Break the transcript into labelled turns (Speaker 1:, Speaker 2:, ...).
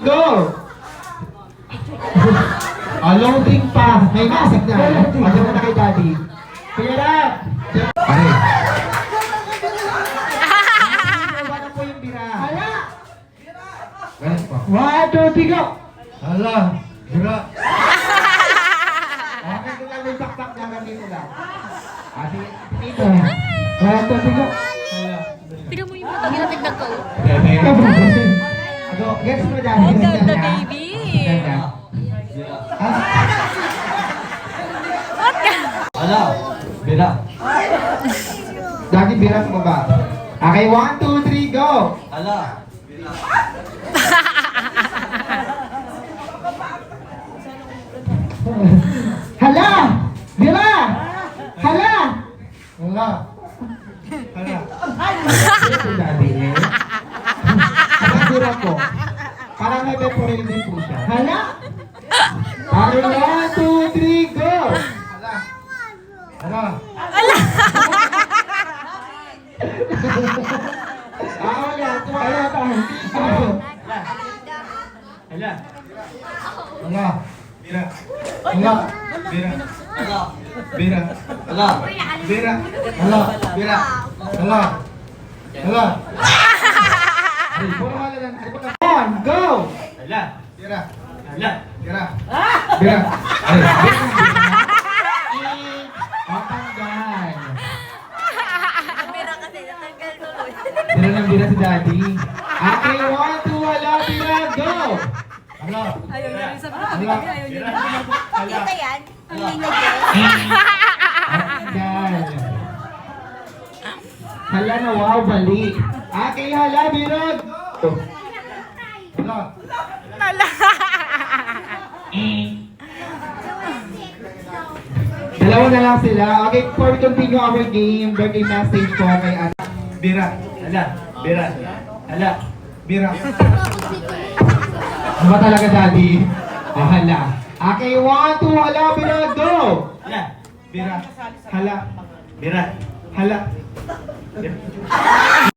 Speaker 1: go! Loading pa. May masak na. Pagka mo na kay Daddy. Pira! Pare. Wala po yung bira. Hala! Ganun po. 1, 2, 3, go! Hala! Bira! Okay, kung lang may bakbak na kami ko lang. Sige, dito. 1, 2, 3, go! Hala!
Speaker 2: Tignan mo yung mata, ginatignan ko.
Speaker 1: Ako, gets mo dyan.
Speaker 2: Ang ganda, baby.
Speaker 1: Ganda.
Speaker 2: What ka?
Speaker 1: Hala! Bira! Daddy, bira sa baba. Okay, 1, 2, 3, go!
Speaker 3: Hala!
Speaker 1: Hala! Bira! Hala! Hala! Hala! Ito, Daddy, eh. Hala, bira ko. Parang may peporin din po siya. Hala! Okay, 1, 2, 3, go! Hala! Hala! Hala! Hala! Hala! Bira! Hala! Bira!
Speaker 3: Hala!
Speaker 1: Bira!
Speaker 3: Hala!
Speaker 1: Bira! Hala! Bira! Hala! Hala! Ay, puro wala lang. Ay, puro on, go! Hala! Bira! Hala! Bira! Bira! Ay, bira! Oh, tanggal!
Speaker 2: Kamera kasi, natanggal tuloy.
Speaker 1: Bira ng bira si Daddy. Okay, 1, 2, hala! Bira! Go! Hala!
Speaker 2: Ayaw niya rin sa mga
Speaker 1: Hala!
Speaker 2: ayaw niya
Speaker 1: Bira!
Speaker 2: rin.
Speaker 1: Hala!
Speaker 2: yan? Hindi na dyan.
Speaker 1: Tanggal! Hala na, wow, bali. Okay, hala, bira! Go! Hala! Dalawa na lang sila. Okay, before we continue our game, birthday message po kay Ana. Bira. Hala. Bira. Hala. Bira. Ano ba talaga, Daddy? Oh, hala. Okay, 1, 2, hala, bira, go! Hala. Bira. Hala. Bira. Hala. Bira.